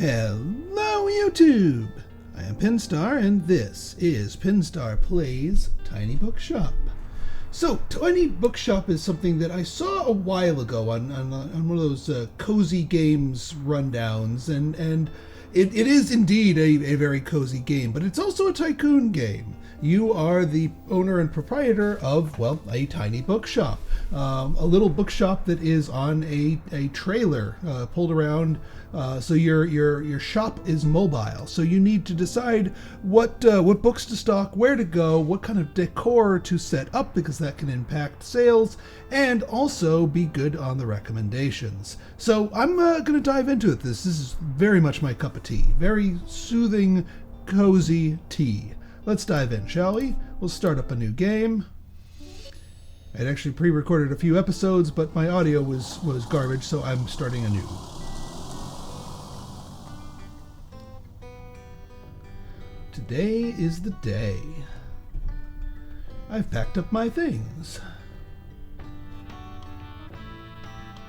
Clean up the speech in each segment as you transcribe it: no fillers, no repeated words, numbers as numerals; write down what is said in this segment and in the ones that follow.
Hello YouTube! I am Pinstar and this is Pinstar Plays Tiny Bookshop. So, Tiny Bookshop is something that I saw a while ago on one of those cozy games rundowns, and it is indeed a very cozy game, but it's also a tycoon game. You are the owner and proprietor of, well, a tiny bookshop. A little bookshop that is on a trailer pulled around, so your shop is mobile. So you need to decide what books to stock, where to go, what kind of decor to set up, because that can impact sales, and also be good on the recommendations. So I'm going to dive into it. This is very much my cup of tea. Very soothing, cozy tea. Let's dive in, shall we? We'll start up a new game. I'd actually pre-recorded a few episodes, but my audio was garbage, so I'm starting anew. Today is the day. I've packed up my things,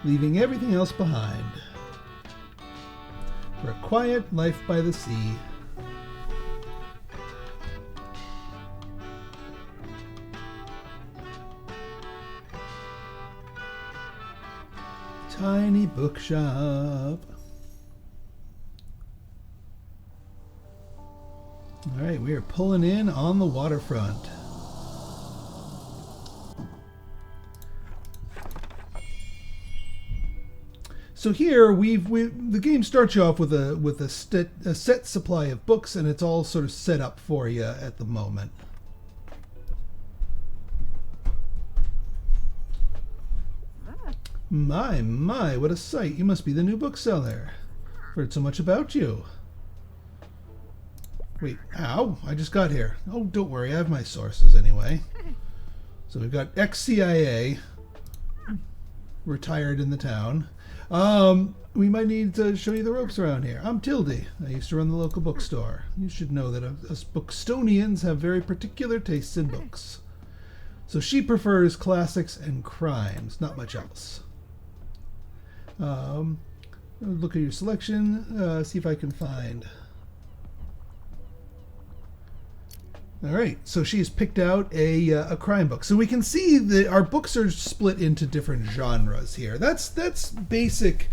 leaving everything else behind for a quiet life by the sea. Tiny bookshop. All right, we are pulling in on the waterfront. So here the game starts you off with a set supply of books, and it's all sort of set up for you at the moment. My, what a sight. You must be the new bookseller. Heard so much about you. Wait, ow, I just got here. Oh, don't worry, I have my sources anyway. So we've got ex-CIA, retired in the town. We might need to show you the ropes around here. I'm Tildy. I used to run the local bookstore. You should know that us Bookstonians have very particular tastes in books. So she prefers classics and crimes, not much else. Look at your selection, see if I can find. All right, so she's picked out a crime book. So we can see that our books are split into different genres here. That's basic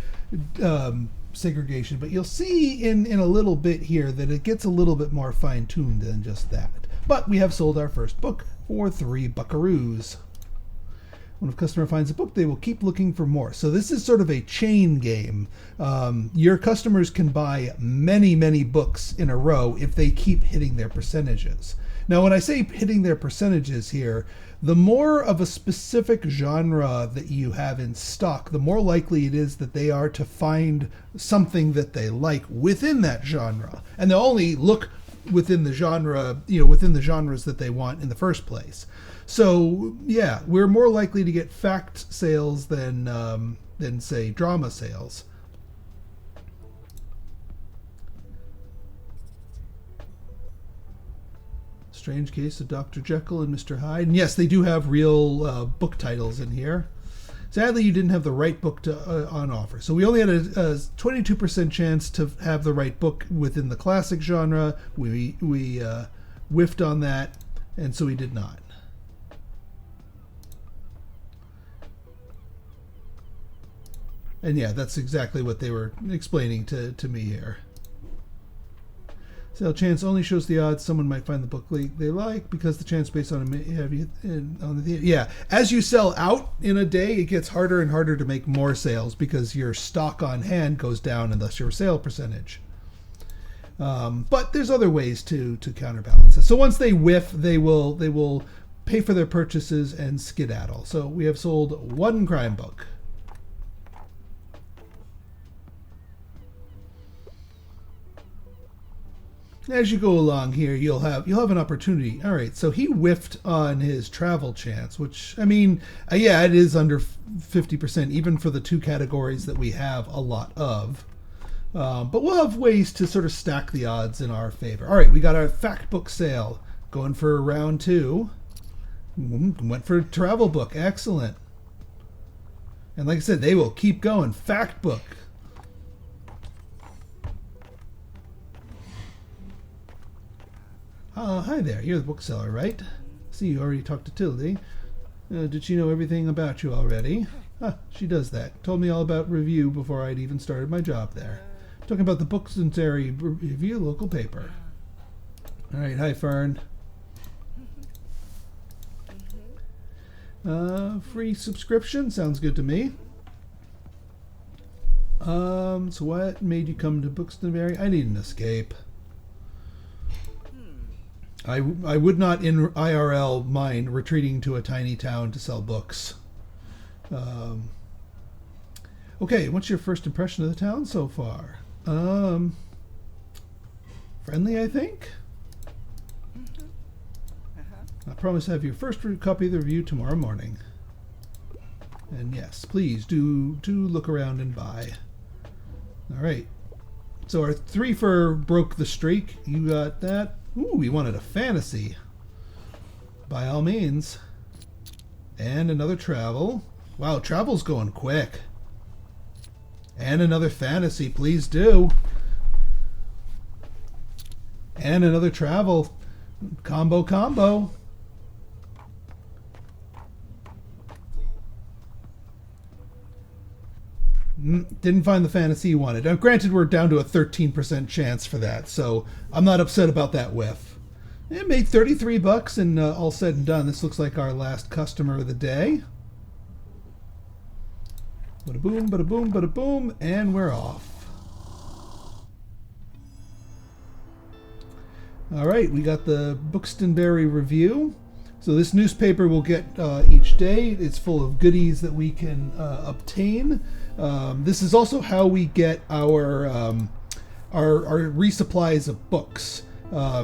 segregation, but you'll see in a little bit here that it gets a little bit more fine-tuned than just that. But we have sold our first book for 3 buckaroos. When a customer finds a book, they will keep looking for more. So this is sort of a chain game. Your customers can buy many, many books in a row if they keep hitting their percentages. Now, when I say hitting their percentages here, the more of a specific genre that you have in stock, the more likely it is that they are to find something that they like within that genre. And they'll only look within the genre, within the genres that they want in the first place. So yeah, we're more likely to get fact sales than say drama sales. Strange Case of Dr. Jekyll and Mr. Hyde. And yes, they do have real book titles in here. Sadly, you didn't have the right book on offer. So we only had a 22% chance to have the right book within the classic genre. We whiffed on that, and so we did not. And yeah, that's exactly what they were explaining to me here. Sale chance only shows the odds someone might find the book they like, because the chance based on yeah. As you sell out in a day, it gets harder and harder to make more sales because your stock on hand goes down and thus your sale percentage. But there's other ways to counterbalance it. So once they whiff, they will pay for their purchases and skedaddle. So we have sold 1 crime book. As you go along here, you'll have an opportunity. All right, so he whiffed on his travel chance, which, I mean, yeah, it is under 50%, even for the 2 categories that we have a lot of. But we'll have ways to sort of stack the odds in our favor. All right, we got our fact book sale going for round 2. Went for a travel book. Excellent. And like I said, they will keep going. Fact book. Hi there. You're the bookseller, right? See, you already talked to Tildy. Did she know everything about you already? She does that. Told me all about review before I'd even started my job there. Talking about the Bookstore Review local paper. All right. Hi, Fern. Free subscription sounds good to me. So what made you come to Bookstore? I need an escape. I would not in IRL mind retreating to a tiny town to sell books. Okay, what's your first impression of the town so far? Friendly, I think. I promise to have your first copy of the review tomorrow morning. And yes, please do look around and buy. All right. So our 3 for broke the streak. You got that. Ooh, we wanted a fantasy. By all means. And another travel. Wow, travel's going quick. And another fantasy, please do. And another travel. Combo. Didn't find the fantasy you wanted. Now, granted, we're down to a 13% chance for that, so I'm not upset about that whiff. It made $33, and all said and done, this looks like our last customer of the day. Bada boom, bada boom, bada boom, and we're off. All right, we got the Bookstore Review. So this newspaper we'll get each day. It's full of goodies that we can obtain. This is also how we get our resupplies of books.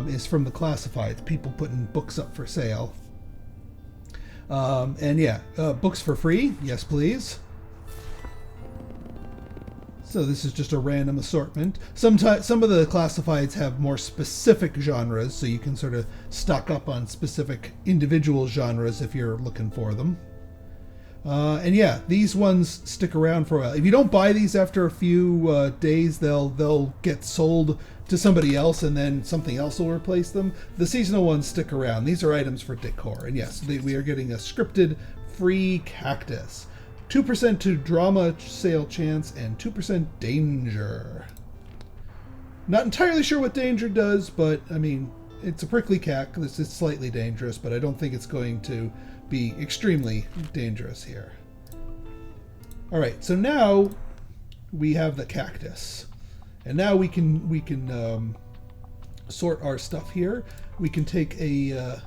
Is from the classifieds, people putting books up for sale. And yeah, books for free, yes please. So this is just a random assortment. Some of the classifieds have more specific genres, so you can sort of stock up on specific individual genres if you're looking for them. And yeah, these ones stick around for a while. If you don't buy these after a few days, they'll get sold to somebody else, and then something else will replace them. The seasonal ones stick around. These are items for decor, and yes, we are getting a scripted free cactus. 2% to drama sale chance and 2% danger. Not entirely sure what danger does, but I mean, it's a prickly cactus. It's slightly dangerous, but I don't think it's going to be extremely dangerous here. All right, so now we have the cactus, and now we can sort our stuff here. We can take a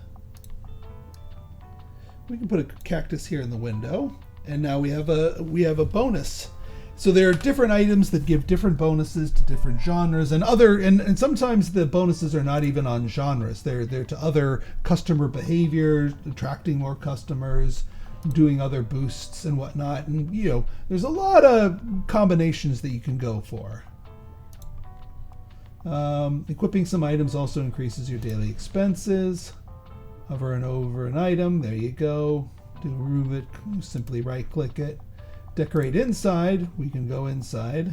we can put a cactus here in the window. And now we have a bonus. So there are different items that give different bonuses to different genres, and sometimes the bonuses are not even on genres. They're to other customer behaviors, attracting more customers, doing other boosts and whatnot. And you know, there's a lot of combinations that you can go for. Equipping some items also increases your daily expenses. Hover and over an item. There you go. To remove it, simply right-click it. Decorate inside. We can go inside.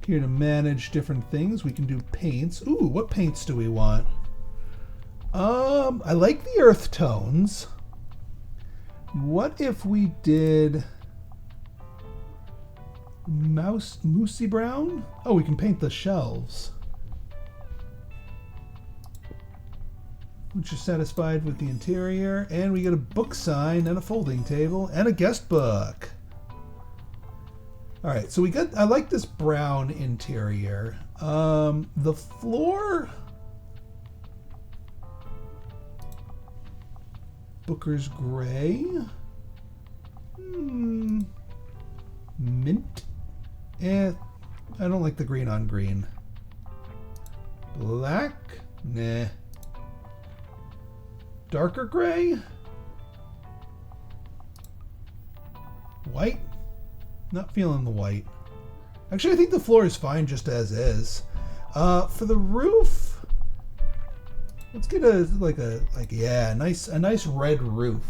Here to manage different things, we can do paints. Ooh, what paints do we want? I like the earth tones. What if we did moosey brown? Oh, we can paint the shelves. Once you're satisfied with the interior, and we get a book sign and a folding table and a guest book. All right, so I like this brown interior. The floor, Booker's gray. Mint. I don't like the green on green. Black. Nah. Darker gray? White? Not feeling the white. Actually, I think the floor is fine just as is. For the roof, let's get a nice red roof.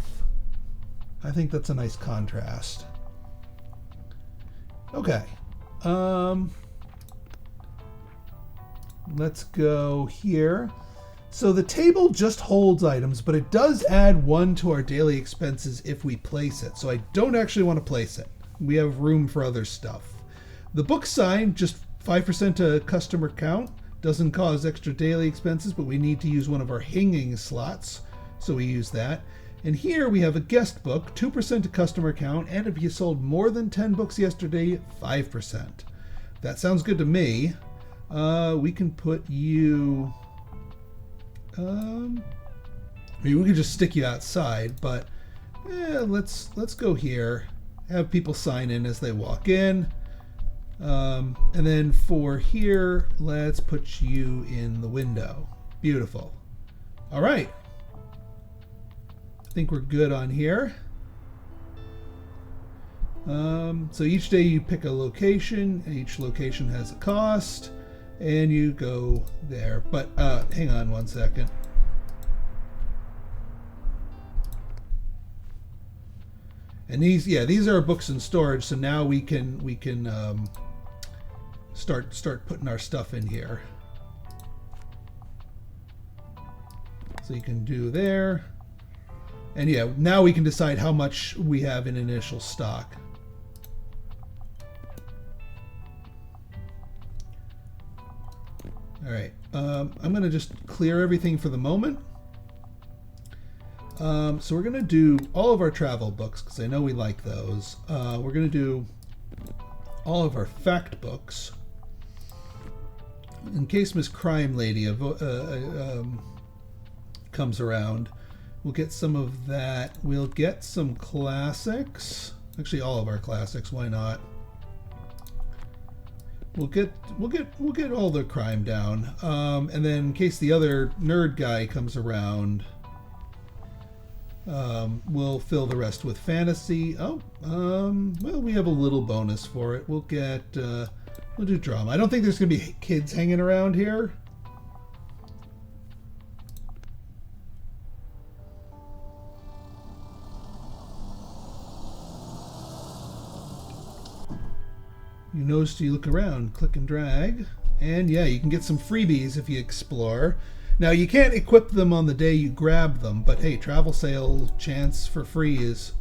I think that's a nice contrast. Okay. let's go here. So the table just holds items, but it does add 1 to our daily expenses if we place it. So I don't actually want to place it. We have room for other stuff. The book sign, just 5% to customer count, doesn't cause extra daily expenses, but we need to use one of our hanging slots, so we use that. And here we have a guest book, 2% to customer count, and if you sold more than 10 books yesterday, 5%. That sounds good to me. We can put you... maybe we could just stick you outside, but let's go here. Have people sign in as they walk in. And then for here, let's put you in the window. Beautiful. All right. I think we're good on here. So each day you pick a location. Each location has a cost. And you go there. But hang on one second. And these are books in storage. So now we can start putting our stuff in here. So you can do there. And yeah, now we can decide how much we have in initial stock. All right, I'm going to just clear everything for the moment. So we're going to do all of our travel books because I know we like those. We're going to do all of our fact books. In case Miss Crime Lady comes around, we'll get some of that. We'll get some classics. Actually, all of our classics. Why not? We'll get all the crime down, and then in case the other nerd guy comes around, we'll fill the rest with fantasy. Well, we have a little bonus for it. We'll do drama. I don't think there's gonna be kids hanging around here. You notice you look around, click and drag, and yeah, you can get some freebies if you explore. Now you can't equip them on the day you grab them, but hey, travel sale chance for free is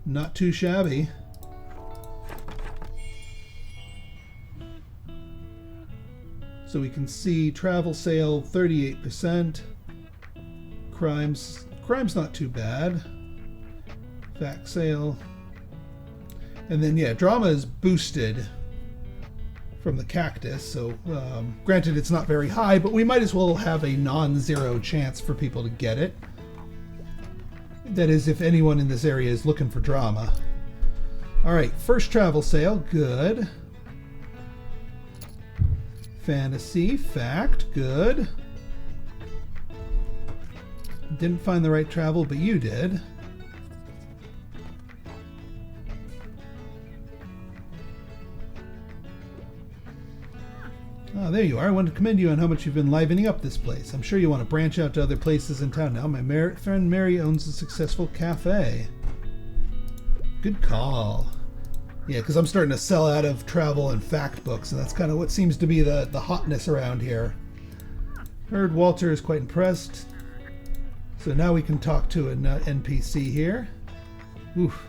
not too shabby. So we can see travel sale 38%. Crime's not too bad. Fact sale. And then yeah, drama is boosted from the cactus, so granted it's not very high, but we might as well have a non-zero chance for people to get it. That is, if anyone in this area is looking for drama. Alright, first travel sale, good. Fantasy, fact, good. Didn't find the right travel, but you did. Oh, there you are. I wanted to commend you on how much you've been livening up this place. I'm sure you want to branch out to other places in town now. My friend Mary owns a successful cafe. Good call. Yeah, because I'm starting to sell out of travel and fact books, and that's kind of what seems to be the hotness around here. Heard Walter is quite impressed. So now we can talk to an NPC here. Oof.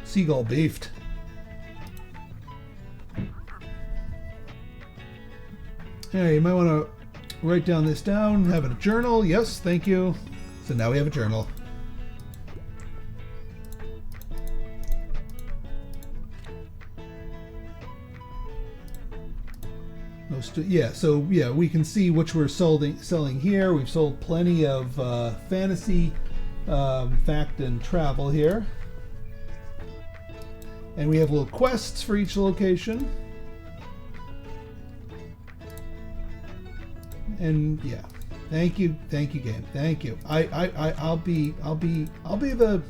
Seagull beefed. Hey, you might want to write down this down. Have a journal. Yes, thank you. So now we have a journal. So we can see which we're selling here. We've sold plenty of fantasy, fact, and travel here. And we have little quests for each location. And yeah, thank you, game. Thank you. I'll be the.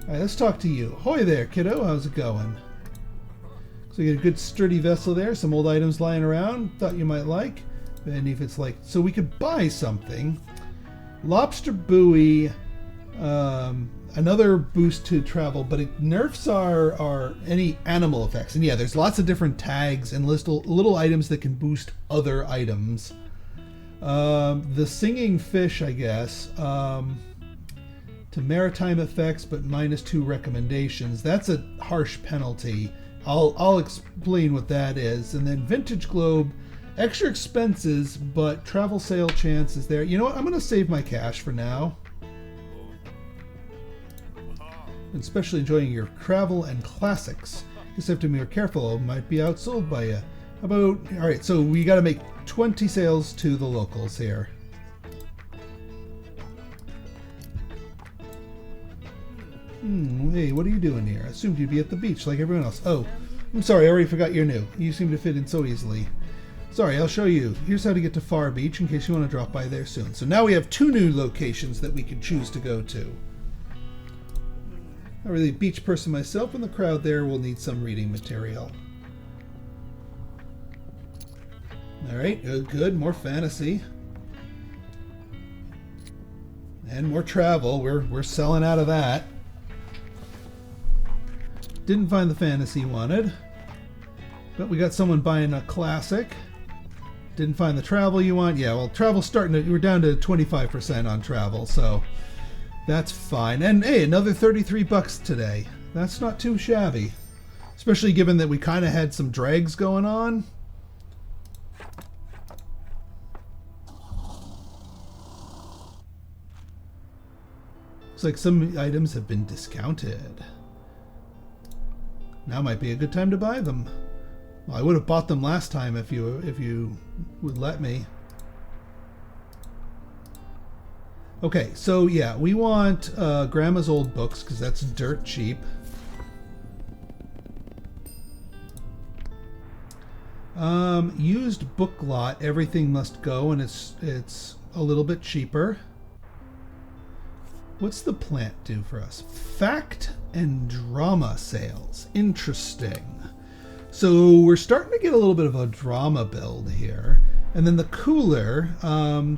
All right, let's talk to you. Hoy there, kiddo. How's it going? So you get a good sturdy vessel there. Some old items lying around. Thought you might like. And if it's like, so we could buy something. Lobster buoy, another boost to travel, but it nerfs our any animal effects. And yeah, there's lots of different tags and little items that can boost other items. The singing fish, I guess, to maritime effects, but -2 recommendations. That's a harsh penalty. I'll explain what that is. And then vintage globe, extra expenses, but travel sale chance is there. You know what? I'm going to save my cash for now. Especially enjoying your travel and classics. Just have to be more careful. It might be outsold by you. How about... Alright, so we got to make 20 sales to the locals here. Hey, what are you doing here? I assumed you'd be at the beach like everyone else. Oh, I'm sorry, I already forgot you're new. You seem to fit in so easily. Sorry, I'll show you. Here's how to get to Far Beach in case you want to drop by there soon. So now we have 2 new locations that we can choose to go to. Not really a beach person myself, and the crowd there will need some reading material. Alright, good. More fantasy. And more travel. We're selling out of that. Didn't find the fantasy you wanted. But we got someone buying a classic. Didn't find the travel you want. Yeah, well, travel's starting to... We're down to 25% on travel, so... That's fine. And hey, another 33 bucks today. That's not too shabby. Especially given that we kind of had some drags going on. Looks like some items have been discounted. Now might be a good time to buy them. Well, I would have bought them last time if you would let me. Okay, so yeah, we want Grandma's old books because that's dirt cheap. Used book lot, everything must go, and it's a little bit cheaper. What's the plant do for us? Fact and drama sales. Interesting. So we're starting to get a little bit of a drama build here. And then the cooler,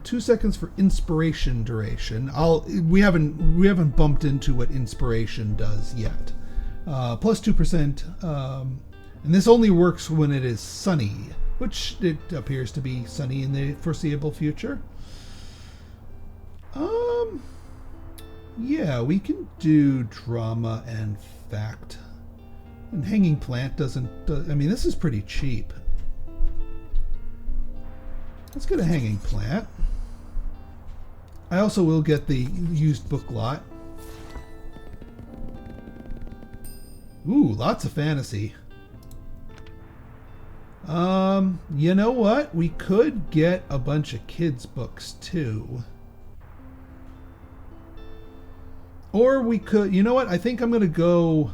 2 seconds for inspiration duration. We haven't bumped into what inspiration does yet. Plus 2%. And this only works when it is sunny, which it appears to be sunny in the foreseeable future. Yeah, we can do drama and fact. And hanging plant doesn't... I mean, this is pretty cheap. Let's get a hanging plant. I also will get the used book lot. Ooh, lots of fantasy. You know what? We could get a bunch of kids' books too. Or we could, you know what? I think I'm gonna go.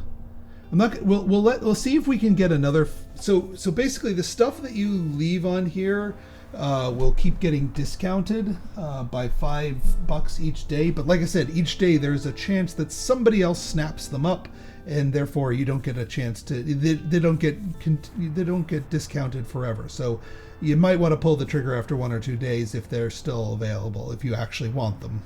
I'm not. We'll see if we can get another. So basically, the stuff that you leave on here will keep getting discounted by $5 each day. But like I said, each day there's a chance that somebody else snaps them up, and therefore you don't get a chance to. They don't get discounted forever. So you might want to pull the trigger after 1 or 2 days if they're still available, if you actually want them.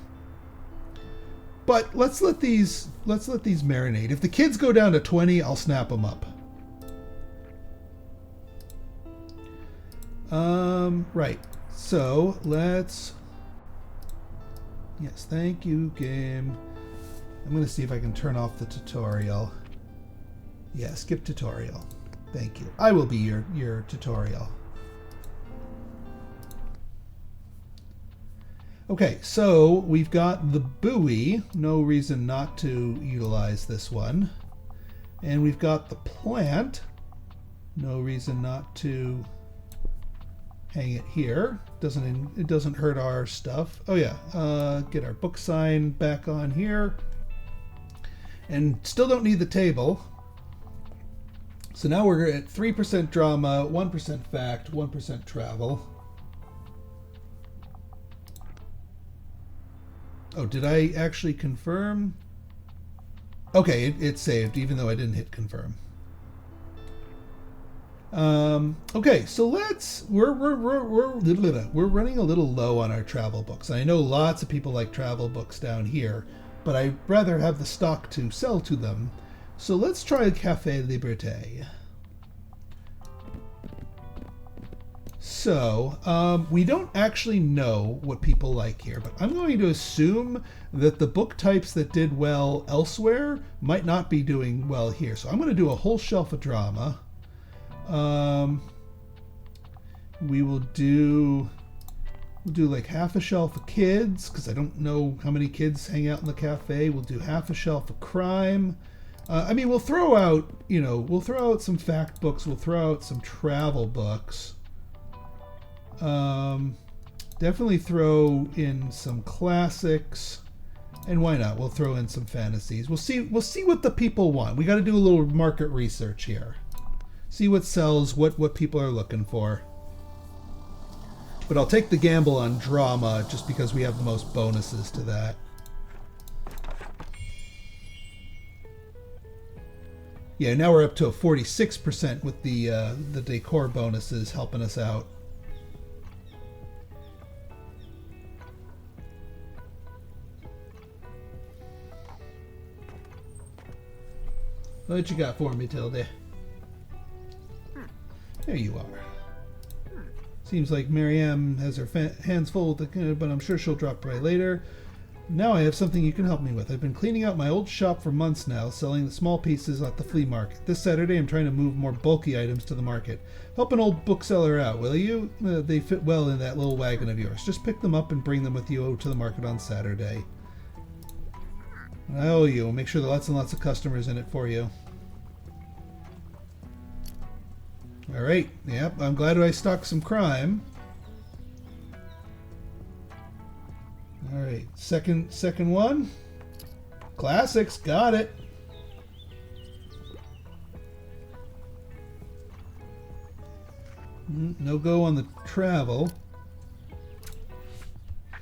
But let's let these marinate. If the kids go down to 20, I'll snap them up. Right. So let's. Yes, thank you, game. I'm going to see if I can turn off the tutorial. Yeah, skip tutorial. Thank you. I will be your tutorial. Okay, so we've got the buoy. No reason not to utilize this one. And we've got the plant. No reason not to hang it here. It doesn't hurt our stuff. Oh yeah, get our book sign back on here. And still don't need the table. So now we're at 3% drama, 1% fact, 1% travel. Oh, did I actually confirm? Okay, it saved, even though I didn't hit confirm. Okay, so we're running a little low on our travel books. I know lots of people like travel books down here. but I'd rather have the stock to sell to them. So let's try Café Liberté. So, we don't actually know what people like here, but I'm going to assume that the book types that did well elsewhere might not be doing well here. So I'm going to do a whole shelf of drama. We'll do like half a shelf of kids, because I don't know how many kids hang out in the cafe. We'll do half a shelf of crime. I mean, we'll throw out, we'll throw out some fact books. We'll throw out some travel books. Definitely throw in some classics, and why not? We'll throw in some fantasies. We'll see what the people want. We got to do a little market research here. See what sells, what people are looking for. But I'll take the gamble on drama just because we have the most bonuses to that. Yeah, now we're up to a 46% with the decor bonuses helping us out. What you got for me, Tilde? There you are. Seems like Marianne has her hands full, but I'm sure she'll drop by later. Now I have something you can help me with. I've been cleaning out my old shop for months now, selling the small pieces at the flea market. This Saturday I'm trying to move more bulky items to the market. Help an old bookseller out, will you? They fit well in that little wagon of yours. Just pick them up and bring them with you to the market on Saturday. I owe you. Make sure there are lots and lots of customers in it for you. All right. Yep. I'm glad I stocked some crime. All right. Second one. Classics. Got it. No go on the travel.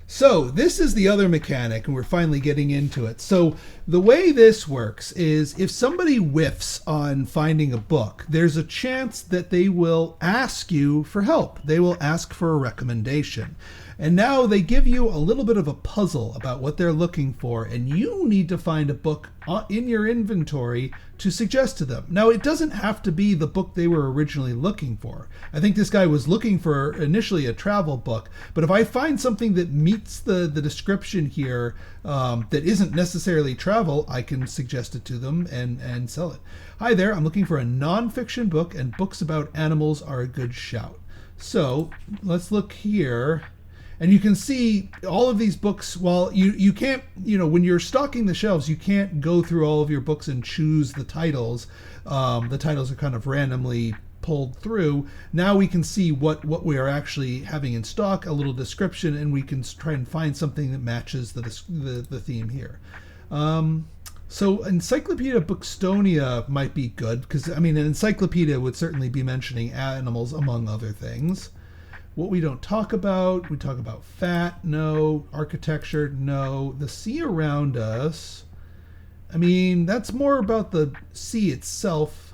So this is the other mechanic, and we're finally getting into it. So the way this works is if somebody whiffs on finding a book, there's a chance that they will ask you for help. They will ask for a recommendation. And now they give you a little bit of a puzzle about what they're looking for, and you need to find a book in your inventory to suggest to them. Now, it doesn't have to be the book they were originally looking for. I think this guy was looking for initially a travel book, but if I find something that meets the description here that isn't necessarily travel, I can suggest it to them and sell it. Hi there, I'm looking for a nonfiction book, and books about animals are a good shout. So let's look here. And you can see all of these books, while you can't, when you're stocking the shelves, you can't go through all of your books and choose the titles. The titles are kind of randomly pulled through. Now we can see what we are actually having in stock, a little description, and we can try and find something that matches the theme here. So Encyclopedia Bookstonia might be good, because, I mean, an encyclopedia would certainly be mentioning animals, among other things. What we don't talk about, we talk about fat, no. Architecture, no. The sea around us, I mean, that's more about the sea itself.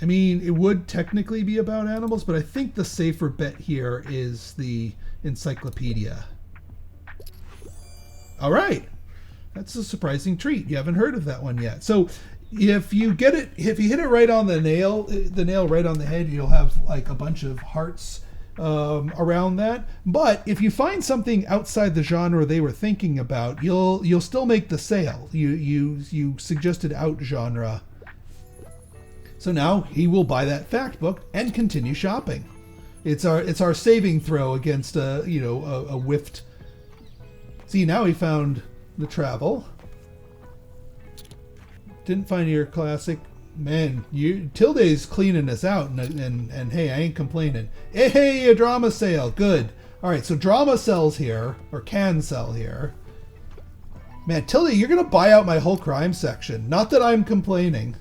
I mean, it would technically be about animals, but I think the safer bet here is the encyclopedia. All right. That's a surprising treat. You haven't heard of that one yet. So if you hit it right on the nail right on the head, you'll have like a bunch of hearts around that. But if you find something outside the genre they were thinking about, you'll still make the sale. You suggested out genre. So now he will buy that fact book and continue shopping. It's our saving throw against a whiffed. See, now he found the travel. Didn't find your classic. Man, Tilde's cleaning us out, and hey, I ain't complaining. Hey, a drama sale. Good. All right, so drama sells here, or can sell here. Man, Tilde, you're going to buy out my whole crime section. Not that I'm complaining.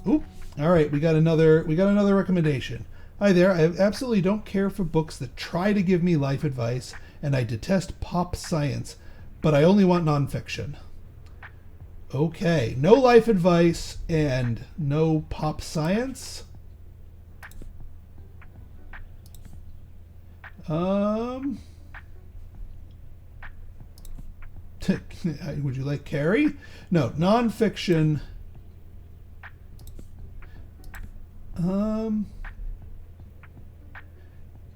Oop. All right, we got another recommendation. Hi there, I absolutely don't care for books that try to give me life advice, and I detest pop science, but I only want nonfiction. Okay, no life advice and no pop science. Um, would you like Carrie? No, nonfiction.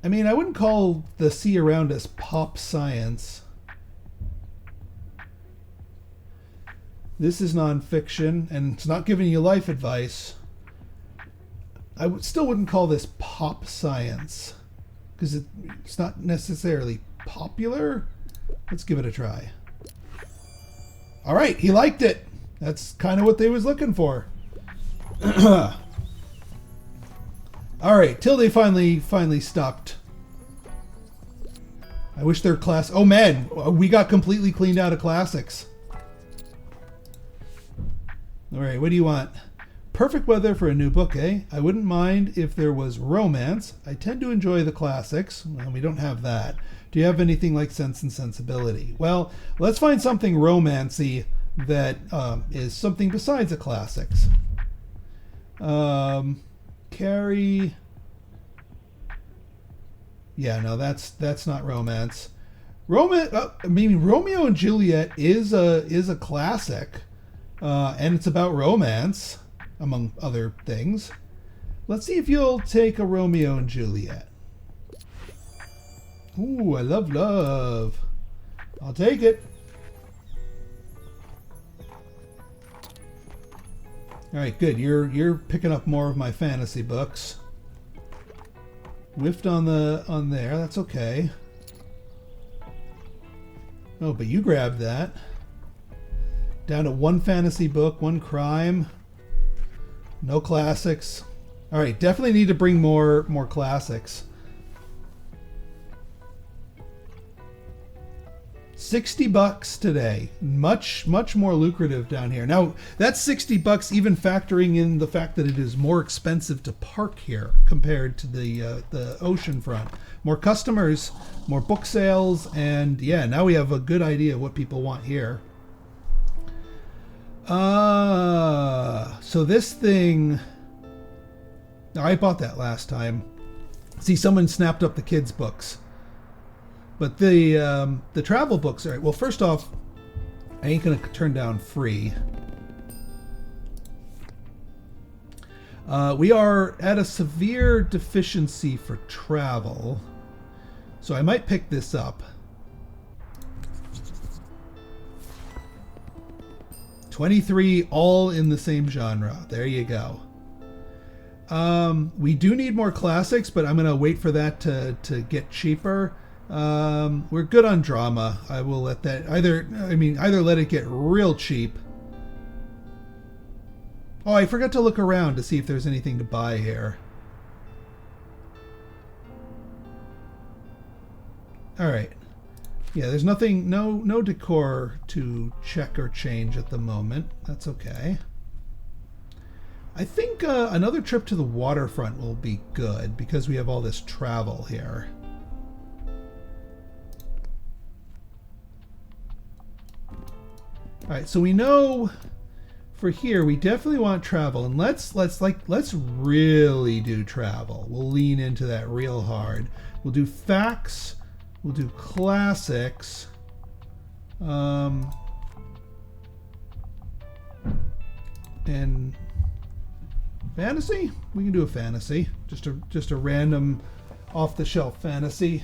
I mean, I wouldn't call the sea around us pop science. This is nonfiction, and it's not giving you life advice. I still wouldn't call this pop science, because it's not necessarily popular. Let's give it a try. All right, he liked it. That's kind of what they was looking for. All right, till they finally stopped. I wish their class... Oh man, we got completely cleaned out of classics. All right, what do you want? Perfect weather for a new book, eh? I wouldn't mind if there was romance. I tend to enjoy the classics. Well, we don't have that. Do you have anything like Sense and Sensibility? Well, let's find something romancy that is something besides the classics. Carrie. Yeah, no, that's not romance. Maybe Romeo and Juliet is a classic, and it's about romance, among other things. Let's see if you'll take a Romeo and Juliet. Ooh, I love love. I'll take it. All right, good. You're picking up more of my fantasy books. Whiffed on there. That's okay. Oh, but you grabbed that. Down to one fantasy book, one crime. No classics. All right, definitely need to bring more classics. 60 bucks today. Much more lucrative down here. Now, that's 60 bucks even factoring in the fact that it is more expensive to park here compared to the ocean front. More customers, more book sales, and yeah, now we have a good idea of what people want here. So this thing... I bought that last time. See, someone snapped up the kids' books. But the travel books are... Well, first off, I ain't going to turn down free. We are at a severe deficiency for travel. So I might pick this up. 23, all in the same genre. There you go. We do need more classics, but I'm going to wait for that to get cheaper. We're good on drama. I will let that either let it get real cheap. Oh, I forgot to look around to see if there's anything to buy here. All right. Yeah, there's nothing, no decor to check or change at the moment. That's okay. I think another trip to the waterfront will be good because we have all this travel here. All right, so we know for here we definitely want travel, and let's really do travel. We'll lean into that real hard. We'll do facts. We'll do classics. And fantasy. We can do a fantasy. Just a random, off-the-shelf fantasy.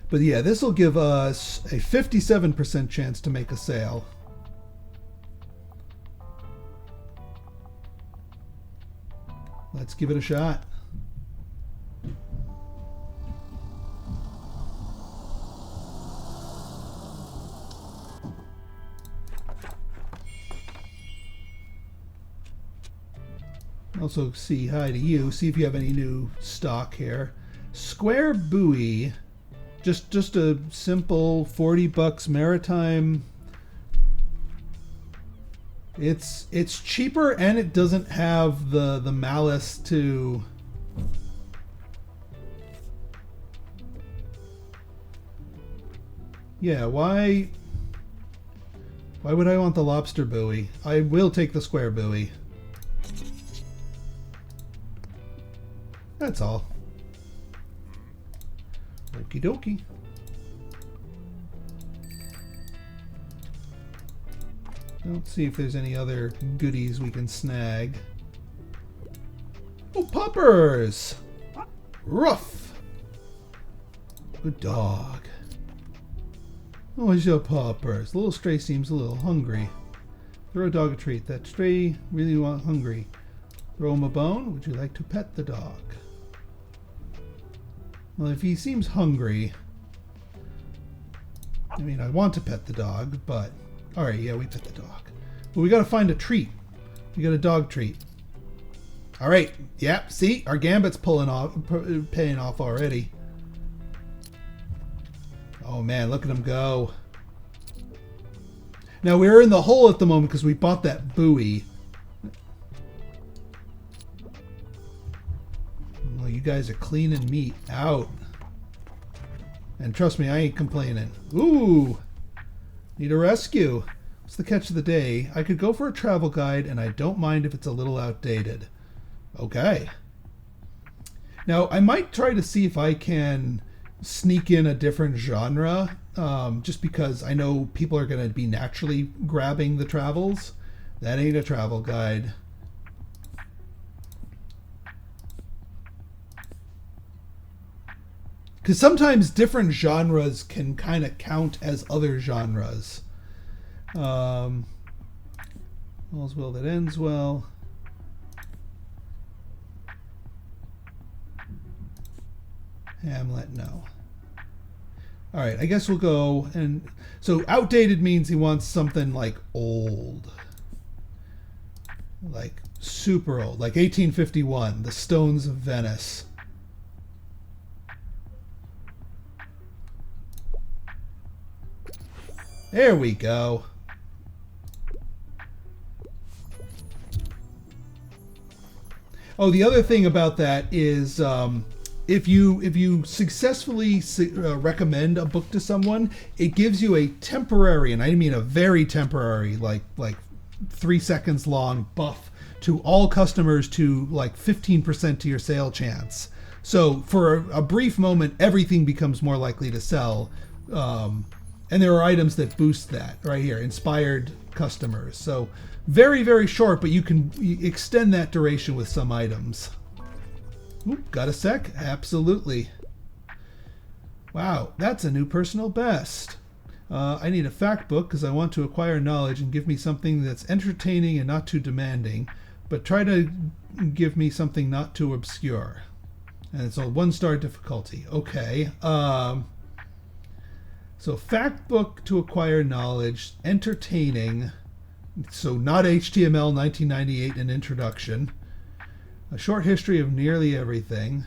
But yeah, this will give us a 57% chance to make a sale. Let's give it a shot. Also see hi to you, see if you have any new stock here. Square buoy. Just a simple 40 bucks maritime. It's cheaper and it doesn't have the malice to yeah, why would I want the lobster buoy? I will take the square buoy. That's all. Okie dokie. Let's see if there's any other goodies we can snag. Oh, puppers! Ruff! Good dog. Oh, it's your puppers. The little stray seems a little hungry. Throw a dog a treat. That stray really hungry. Throw him a bone. Would you like to pet the dog? Well, if he seems hungry... I mean, I want to pet the dog, but... Alright, yeah, we pet the dog. But we gotta find a treat. We got a dog treat. Alright, yeah, see? Our gambit's paying off already. Oh man, look at him go. Now, we're in the hole at the moment because we bought that buoy. Well, you guys are cleaning me out. And trust me, I ain't complaining. Ooh! Need a rescue. What's the catch of the day? I could go for a travel guide, and I don't mind if it's a little outdated. Okay. Now, I might try to see if I can sneak in a different genre, just because I know people are going to be naturally grabbing the travels. That ain't a travel guide. Because sometimes different genres can kind of count as other genres. All's well that ends well. Hamlet, no. All right, I guess we'll go. And so outdated means he wants something like old. Like super old. Like 1851, The Stones of Venice. There we go. Oh, the other thing about that is if you successfully recommend a book to someone, it gives you a temporary, and I mean a very temporary, like 3 seconds long buff to all customers to like 15% to your sale chance. So for a brief moment, everything becomes more likely to sell. And there are items that boost that right here, inspired customers. So very, very short, but you can extend that duration with some items. Oop, got a sec? Absolutely. Wow, that's a new personal best. I need a fact book because I want to acquire knowledge and give me something that's entertaining and not too demanding, but try to give me something not too obscure. And it's a 1-star difficulty. Okay. So fact book to acquire knowledge, entertaining, so not HTML 1998 an introduction, a short history of nearly everything.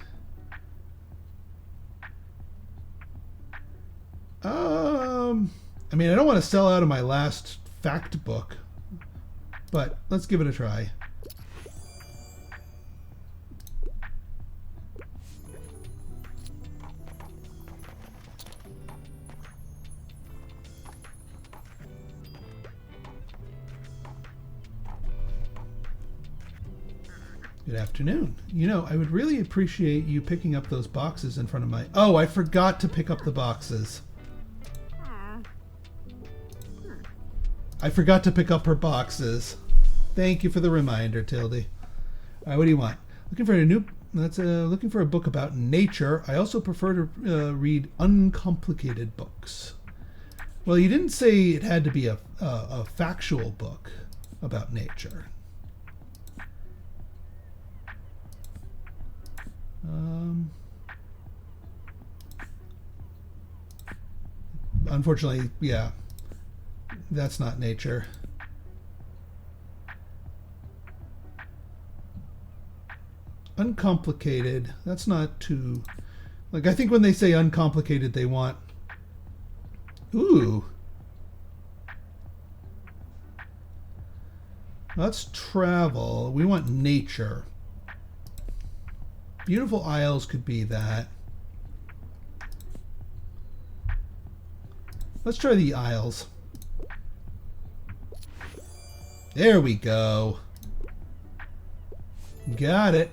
I mean, I don't want to sell out of my last fact book, but let's give it a try. Good afternoon. You know, I would really appreciate you picking up those boxes in front of my... Oh, I forgot to pick up the boxes. I forgot to pick up her boxes. Thank you for the reminder, Tildy. All right, what do you want? Looking for a new... looking for a book about nature. I also prefer to read uncomplicated books. Well, you didn't say it had to be a factual book about nature. Unfortunately, yeah, that's not nature. Uncomplicated, that's not too... Like, I think when they say uncomplicated, they want... Ooh. Let's travel. We want nature. Beautiful Isles could be that. Let's try the Isles. There we go. Got it.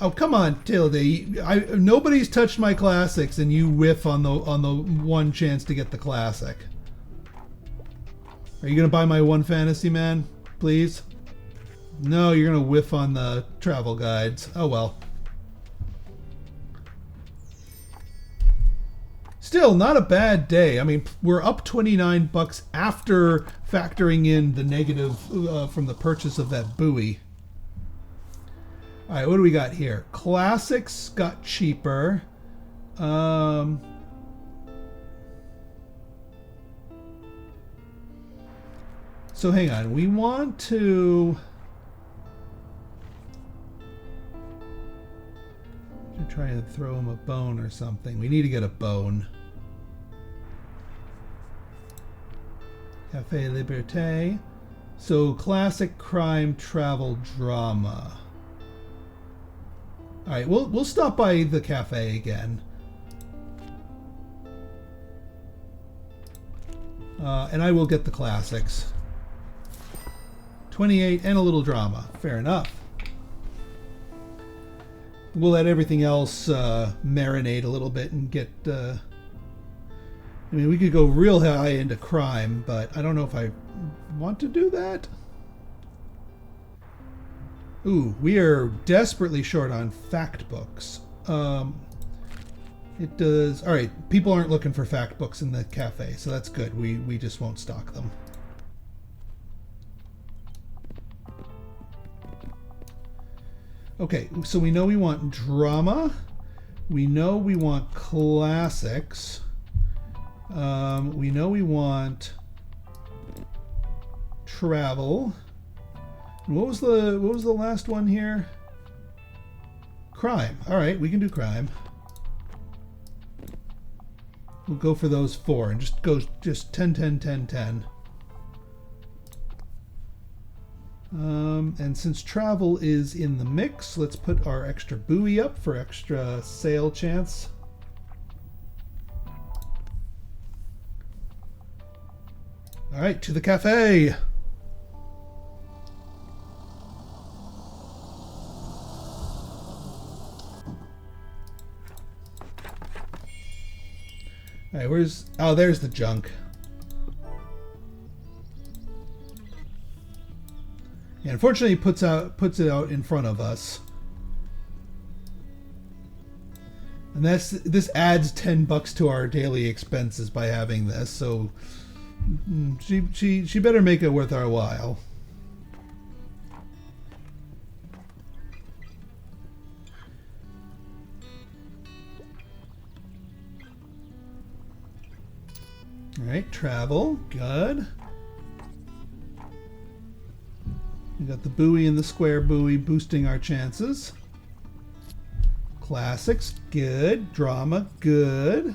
Oh, come on, Tilde. Nobody's touched my classics, and you whiff on the one chance to get the classic. Are you gonna buy my one fantasy man, please? No, you're gonna whiff on the travel guides. Oh well. Still, not a bad day. I mean, we're up $29 after factoring in the negative from the purchase of that buoy. All right, what do we got here? Classics got cheaper. So hang on. We want to try and throw him a bone or something. We need to get a bone. Café Liberté. So classic crime travel drama. All right, we'll stop by the cafe again. And I will get the classics. 28 and a little drama. Fair enough. We'll let everything else marinate a little bit and get... I mean, we could go real high into crime, but I don't know if I want to do that. Ooh, we are desperately short on fact books. It does... Alright, people aren't looking for fact books in the cafe, so that's good. We just won't stock them. Okay, so we know we want drama. We know we want classics. We know we want travel. What was the last one here? Crime. All right, we can do crime. We'll go for those 4 and just go 10, 10, 10, 10. And since travel is in the mix, let's put our extra buoy up for extra sale chance. All right, to the cafe. All right, where's... Oh, there's the junk. Yeah, unfortunately, he puts it out in front of us, and this adds $10 to our daily expenses by having this. So she better make it worth our while. All right, travel, good. We got the buoy and the square buoy boosting our chances. Classics, good. Drama, good.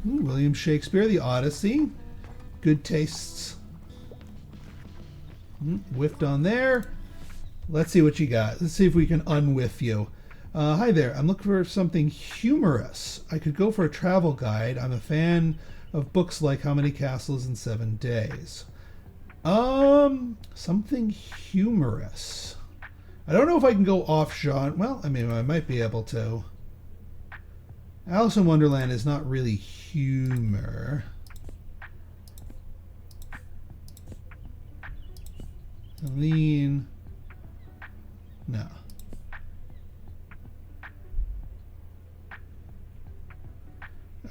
William Shakespeare, The Odyssey. Good tastes. Whiffed on there. Let's see what you got. Let's see if we can unwhiff you. Hi there. I'm looking for something humorous. I could go for a travel guide. I'm a fan of books like How Many Castles in 7 Days. Something humorous. I don't know if I can go off genre. Well, I mean, I might be able to. Alice in Wonderland is not really humor. Celine. No.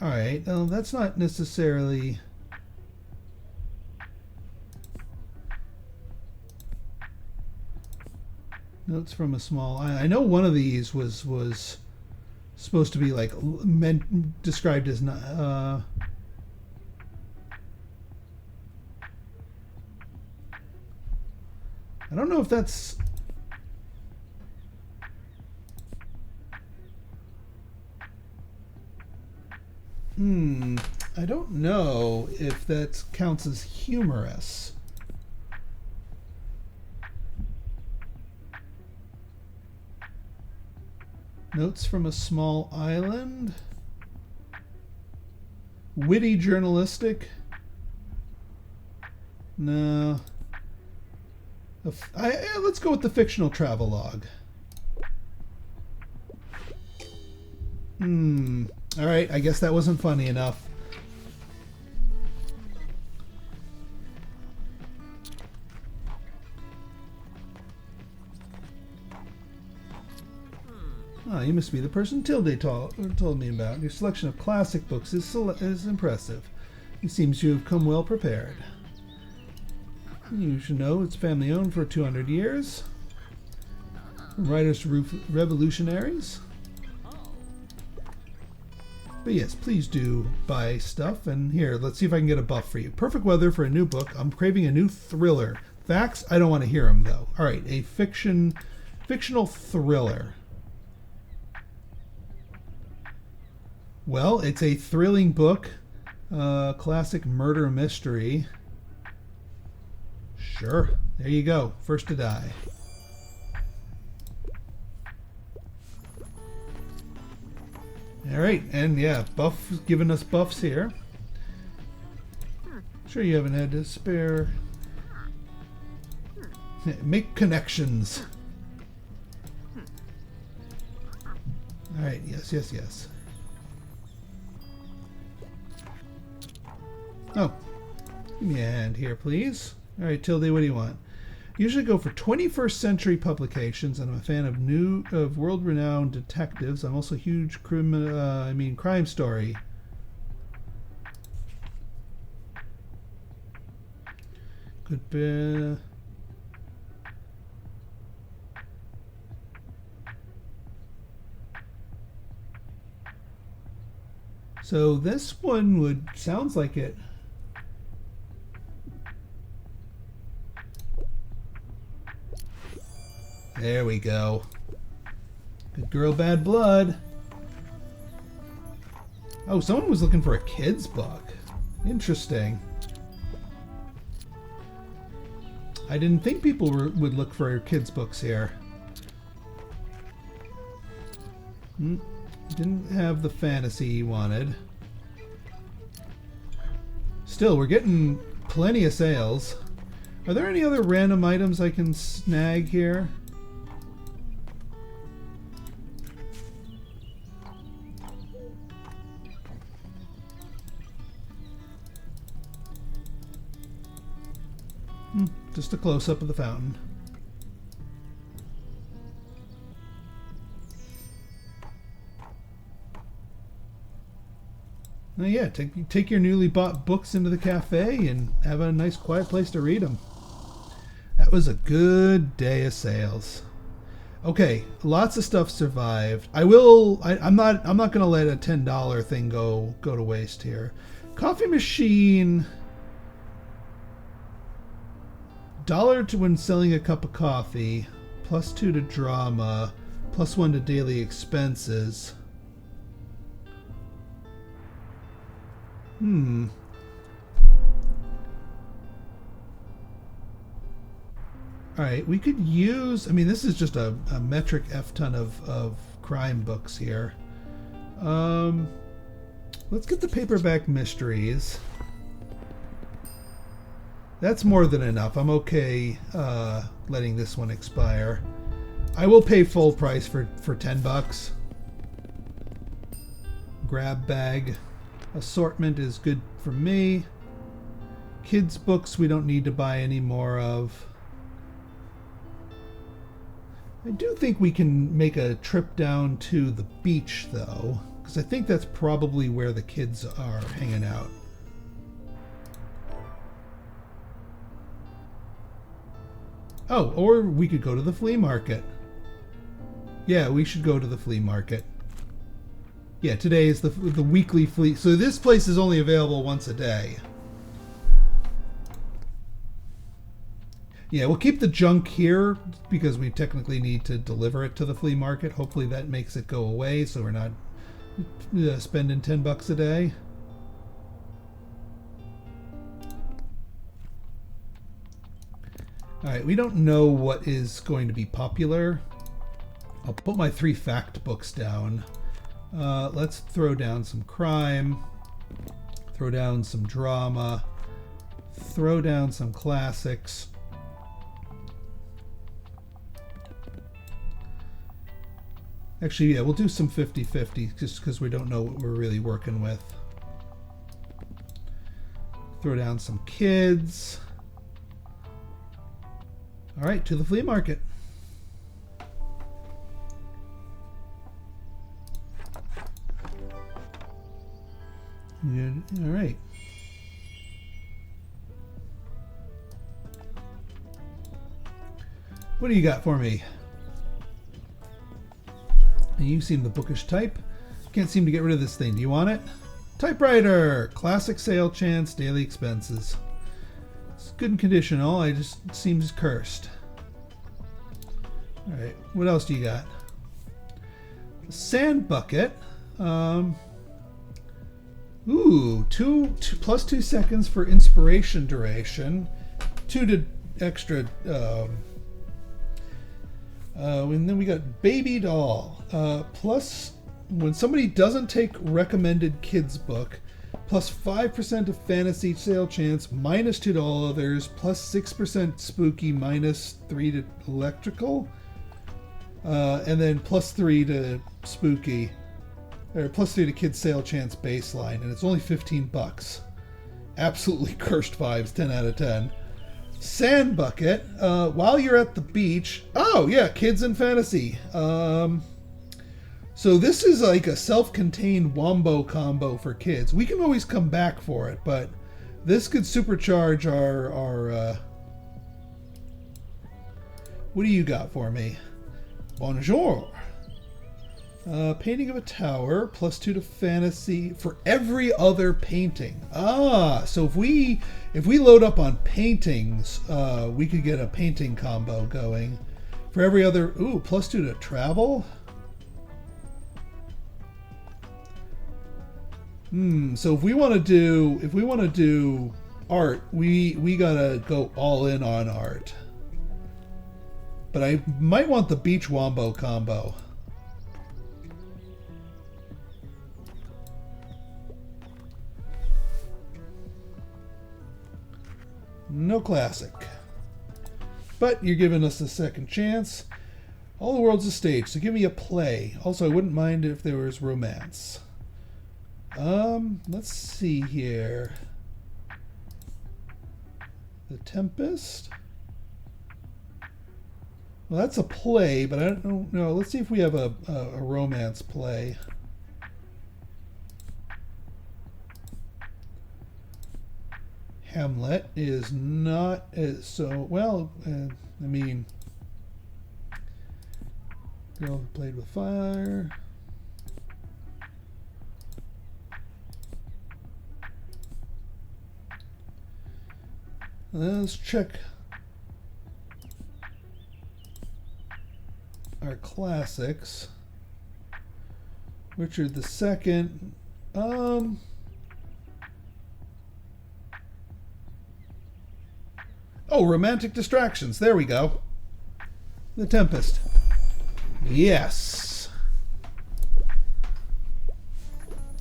All right. Well, that's not necessarily... Notes from a Small Island. I know one of these was supposed to be like described as not. I don't know if that's. I don't know if that counts as humorous. Notes from a Small Island. Witty journalistic. No. Let's go with the fictional travelogue. Alright, I guess that wasn't funny enough. Ah, you must be the person Tilde told me about. Your selection of classic books is impressive. It seems you have come well prepared. You should know it's family owned for 200 years. From writers to revolutionaries. But yes, please do buy stuff. And here, let's see if I can get a buff for you. Perfect weather for a new book. I'm craving a new thriller. Facts? I don't want to hear them, though. All right, a fictional thriller. Well, it's a thrilling book. Classic murder mystery. Sure. There you go. First to die. Alright, and yeah, buff giving us buffs here. Sure you haven't had to spare. Make connections. Alright, yes, yes, yes. Oh, give me a hand here, please. All right, Tilde, what do you want? Usually go for 21st century publications, and I'm a fan of world-renowned detectives. I'm also a huge crime story. Could be. So this one sounds like it. There we go. Good girl, bad blood. Oh, someone was looking for a kid's book. Interesting. I didn't think people would look for kids' books here. Didn't have the fantasy you wanted. Still, we're getting plenty of sales. Are there any other random items I can snag here? Just a close-up of the fountain. Oh yeah, take your newly bought books into the cafe and have a nice quiet place to read them. That was a good day of sales. Okay, lots of stuff survived. I'm not gonna let a $10 thing go to waste here. Coffee machine. $1 to when selling a cup of coffee, +2 to drama, +1 to daily expenses. Alright, we could use, I mean, this is just a metric F-ton of crime books here. Let's get the paperback mysteries. That's more than enough. I'm okay letting this one expire. I will pay full price for $10. Grab bag. Assortment is good for me. Kids books we don't need to buy any more of. I do think we can make a trip down to the beach though, because I think that's probably where the kids are hanging out. Oh, or we could go to the flea market. Yeah, we should go to the flea market. Yeah, today is the weekly flea. So this place is only available once a day. Yeah, we'll keep the junk here because we technically need to deliver it to the flea market. Hopefully that makes it go away so we're not spending $10 a day. Alright, we don't know what is going to be popular. I'll put my 3 fact books down. Let's throw down some crime. Throw down some drama. Throw down some classics. Actually, yeah, we'll do some 50-50 just because we don't know what we're really working with. Throw down some kids. All right, to the flea market. Good. All right. What do you got for me? You seem the bookish type. Can't seem to get rid of this thing. Do you want it? Typewriter! Classic sale chance, daily expenses. It's good in condition, all. It just seems cursed. Alright, what else do you got? Sand bucket. Ooh, plus 2 seconds for inspiration duration. 2 to extra. And then we got baby doll. Plus, when somebody doesn't take recommended kids book, plus 5% of fantasy sale chance, minus 2 to all others, plus 6% spooky, minus 3 to electrical, and then plus 3 to spooky, or plus 3 to kids sale chance baseline, and it's only 15 bucks. Absolutely cursed vibes, 10 out of 10. Sand bucket. While you're at the beach. Oh yeah, kids and fantasy. So this is like a self-contained wombo combo for kids. We can always come back for it, but this could supercharge our what do you got for me? Bonjour. Painting of a tower, plus 2 to fantasy for every other painting. So if we load up on paintings, we could get a painting combo going. For every other, ooh, plus 2 to travel. So if we want to do art, we gotta go all in on art. But I might want the beach wombo combo. No classic. But you're giving us a second chance. All the world's a stage, so give me a play. Also, I wouldn't mind if there was romance. Let's see here. The Tempest. Well, that's a play, but I don't know. Let's see if we have a romance play. Hamlet is not as so well. I mean, girl who played with fire. Let's check our classics. Richard II. Oh, romantic distractions. There we go. The Tempest. Yes.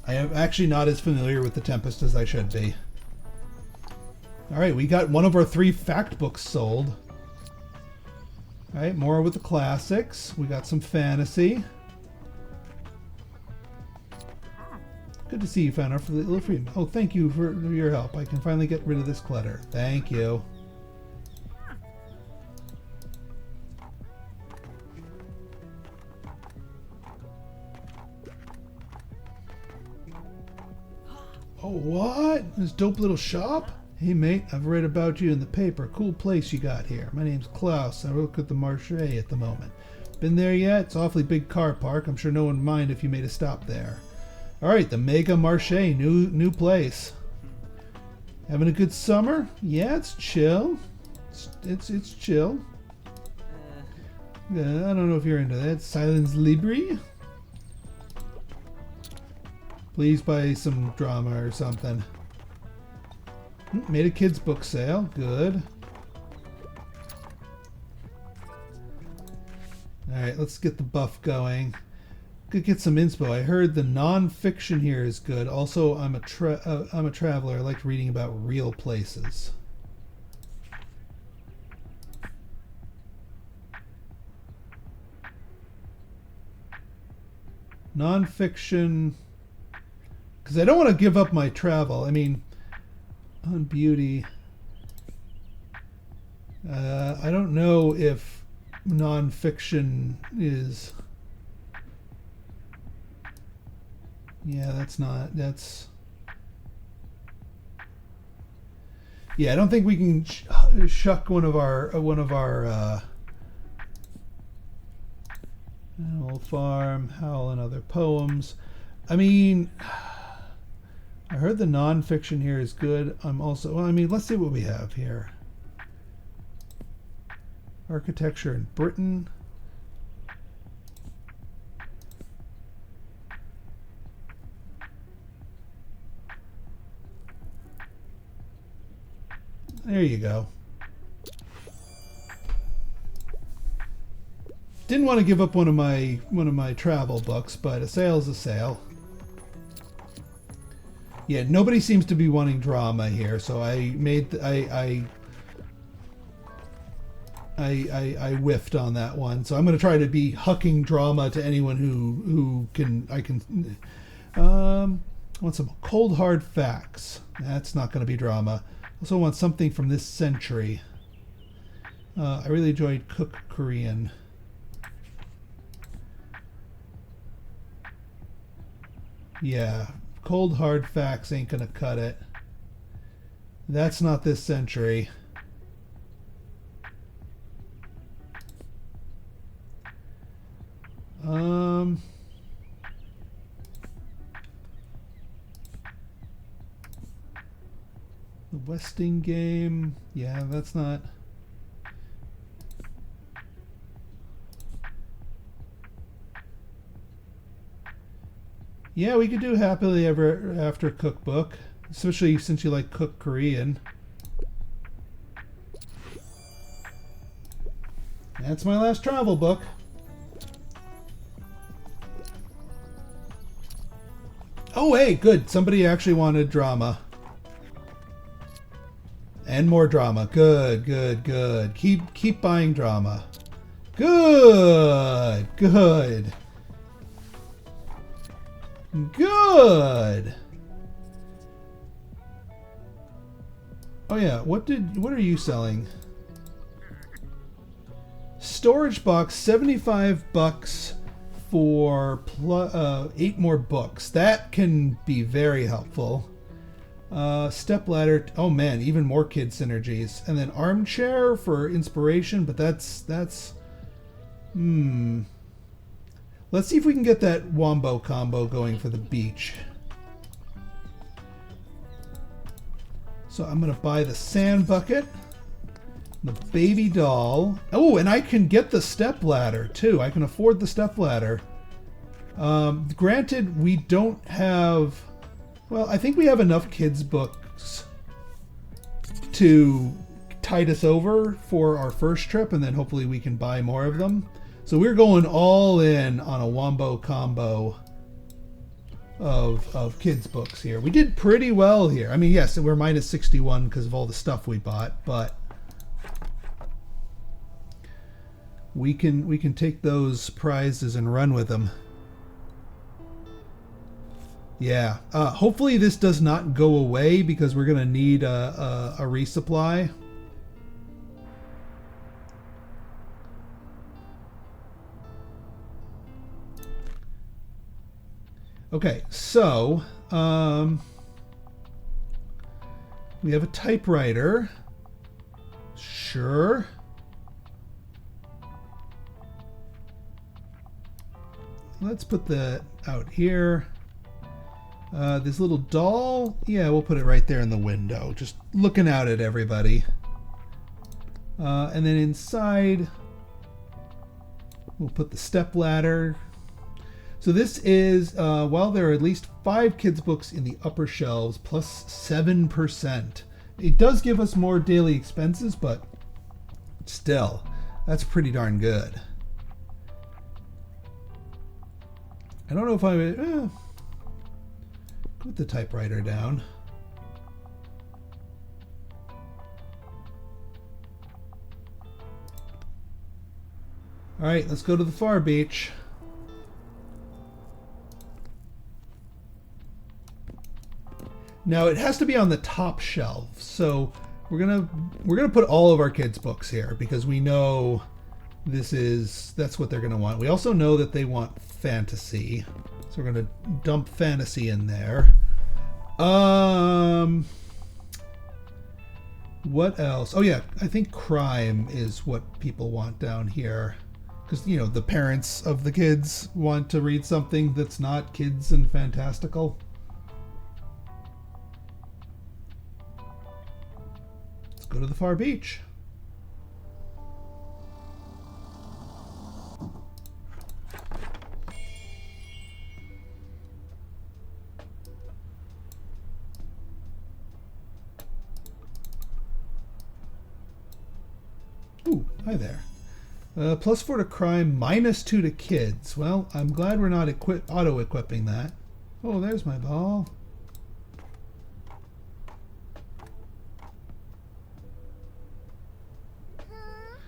I am actually not as familiar with The Tempest as I should be. All right, we got one of our 3 fact books sold. All right, more with the classics. We got some fantasy. Good to see you found out for the Ill Freedom. Oh, thank you for your help. I can finally get rid of this clutter. Thank you. Oh, what? This dope little shop? Hey, mate, I've read about you in the paper. Cool place you got here. My name's Klaus. I work at the Marche at the moment. Been there yet? It's an awfully big car park. I'm sure no one would mind if you made a stop there. All right, the Mega Marche, new place. Having a good summer? Yeah, it's chill. It's chill. I don't know if you're into that. Silence Libre? Please buy some drama or something. Made a kids book sale. Good. Alright, let's get the buff going. Could get some inspo. I heard the non-fiction here is good. Also, I'm a traveler. I like reading about real places. Nonfiction, because I don't want to give up my travel. I mean, on beauty, I don't know if nonfiction is. Yeah, that's. Yeah, I don't think we can shuck one of our Animal Farm, Howl and Other Poems. I mean, I heard the nonfiction here is good. I'm also, well, I mean, let's see what we have here. Architecture in Britain. There you go. Didn't want to give up one of my travel books, but a sale's a sale. Yeah, nobody seems to be wanting drama here, so I whiffed on that one. So I'm going to try to be hucking drama to anyone who can. Want some cold hard facts. That's not going to be drama. Also want something from this century. I really enjoyed Cook Korean. Yeah, cold hard facts ain't gonna cut it. That's not this century. The Westing game. Yeah, that's not. Yeah, we could do Happily Ever After cookbook, especially since you like Cook Korean. That's my last travel book. Oh, hey, good. Somebody actually wanted drama. And more drama. Good, good, good. Keep buying drama. Good, good. Good. Oh yeah, what are you selling? Storage box, $75 for 8 more books. That can be very helpful. Step ladder. Oh man, even more kid synergies. And then armchair for inspiration, but that's Let's see if we can get that wombo combo going for the beach. So I'm going to buy the sand bucket, the baby doll. Oh, and I can get the step ladder too. I can afford the step ladder. Granted, we don't have... Well, I think we have enough kids' books to tide us over for our first trip, and then hopefully we can buy more of them. So we're going all in on a wombo combo of kids' books here. We did pretty well here. I mean, yes, we're minus 61 because of all the stuff we bought, but we can take those prizes and run with them. Yeah. Hopefully this does not go away because we're going to need a resupply. Okay, so we have a typewriter. Sure. Let's put that out here. This little doll, yeah, we'll put it right there in the window, just looking out at everybody. And then inside, we'll put the step ladder. So this is, well, there are at least 5 kids' books in the upper shelves, plus 7%. It does give us more daily expenses, but still, that's pretty darn good. I don't know if I would put the typewriter down. All right, let's go to the far beach. Now it has to be on the top shelf, so we're gonna put all of our kids' books here because we know that's what they're gonna want. We also know that they want fantasy, so we're gonna dump fantasy in there. What else? Oh yeah, I think crime is what people want down here. Because, you know, the parents of the kids want to read something that's not kids and fantastical. Let's go to the far beach. Ooh, hi there. +4 to crime, -2 to kids. Well, I'm glad we're not auto-equipping that. Oh, there's my ball.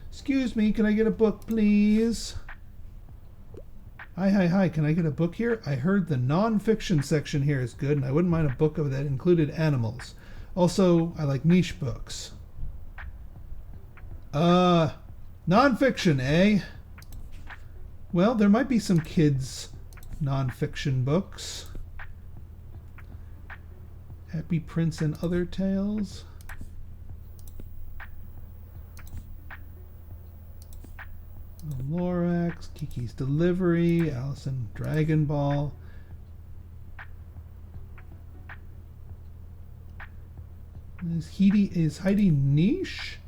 Excuse me, can I get a book, please? Hi, can I get a book here? I heard the non-fiction section here is good, and I wouldn't mind a book of that included animals. Also, I like niche books. Non-fiction, eh? Well, there might be some kids' non-fiction books. Happy Prince and Other Tales. The Lorax, Kiki's Delivery, Allison Dragon Ball. Is Heidi niche?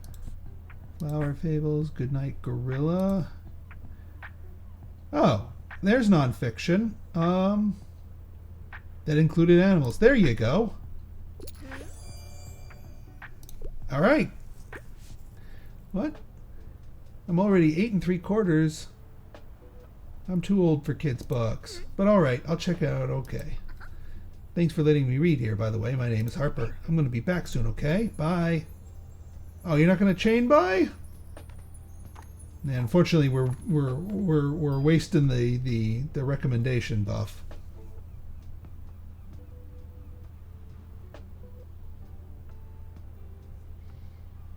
Flower Fables, Goodnight Gorilla. Oh, there's nonfiction. That included animals. There you go. All right. What? I'm already 8 3/4. I'm too old for kids' books. But all right, I'll check it out. Okay. Thanks for letting me read here, by the way. My name is Harper. I'm going to be back soon, okay? Bye. Oh, you're not going to chain buy? Yeah, unfortunately, we're wasting the recommendation buff.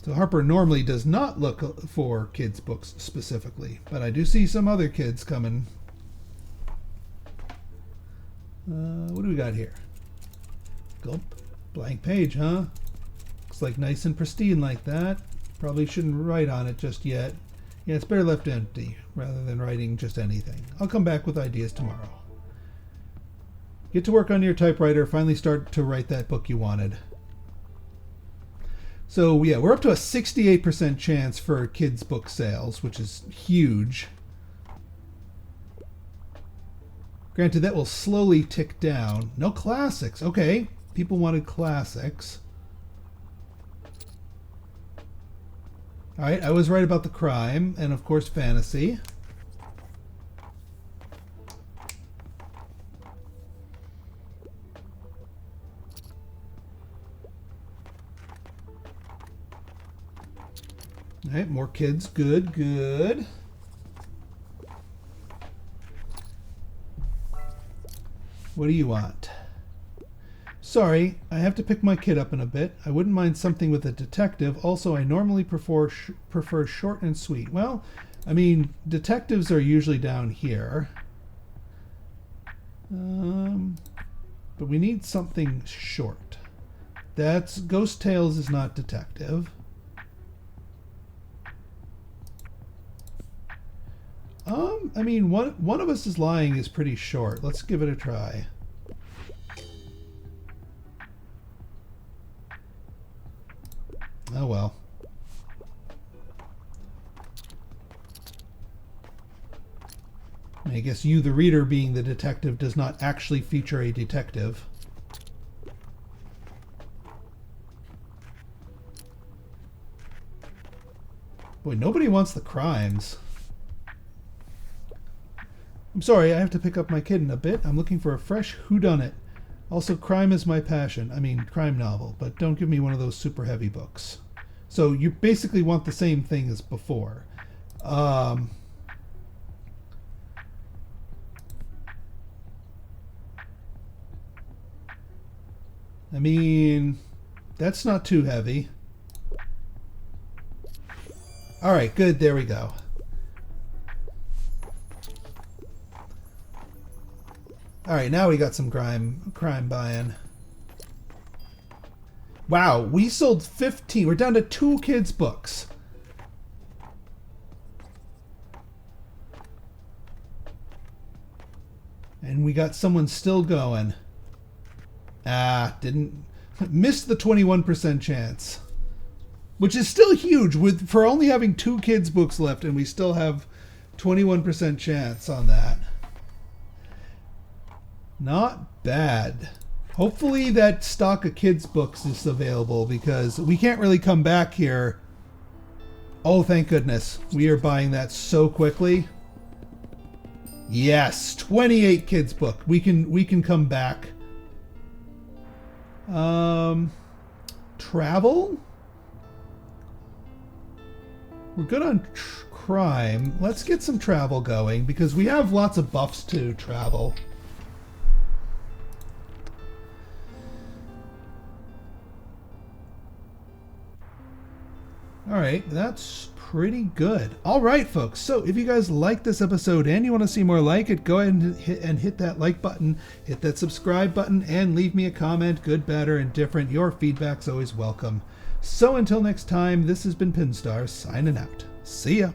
So Harper normally does not look for kids' books specifically, but I do see some other kids coming. What do we got here? Gulp. Blank page, huh? Looks like nice and pristine like that. Probably shouldn't write on it just yet. Yeah, it's better left empty rather than writing just anything. I'll come back with ideas tomorrow. Get to work on your typewriter. Finally start to write that book you wanted. So yeah, we're up to a 68% chance for kids' book sales, which is huge. Granted, that will slowly tick down. No classics. Okay, people wanted classics. All right, I was right about the crime, and of course fantasy. All right, more kids. Good, good. What do you want? Sorry, I have to pick my kid up in a bit. I wouldn't mind something with a detective. Also, I normally prefer short and sweet. Well, I mean, detectives are usually down here. But we need something short. That's Ghost Tales is not detective. I mean, one of us is lying is pretty short. Let's give it a try. Oh well. I guess you, the reader, being the detective, does not actually feature a detective. Boy, nobody wants the crimes. I'm sorry, I have to pick up my kid in a bit. I'm looking for a fresh whodunit. Also, crime is my passion. I mean, crime novel, but don't give me one of those super heavy books. So you basically want the same thing as before. I mean, that's not too heavy. All right, good. There we go. All right, now we got some crime buying. Wow, we sold 15. We're down to 2 kids' books. And we got someone still going. Missed the 21% chance. Which is still huge for only having 2 kids' books left, and we still have 21% chance on that. Not bad. Hopefully that stock of kids' books is available, because we can't really come back here. Oh, thank goodness. We are buying that so quickly. Yes, 28 kids' book. We can come back. Travel? We're good on crime. Let's get some travel going, because we have lots of buffs to travel. Alright, that's pretty good. Alright, folks, so if you guys like this episode and you want to see more like it, go ahead and hit that like button, hit that subscribe button, and leave me a comment, good, bad, or indifferent. Your feedback's always welcome. So until next time, this has been Pinstar, signing out. See ya!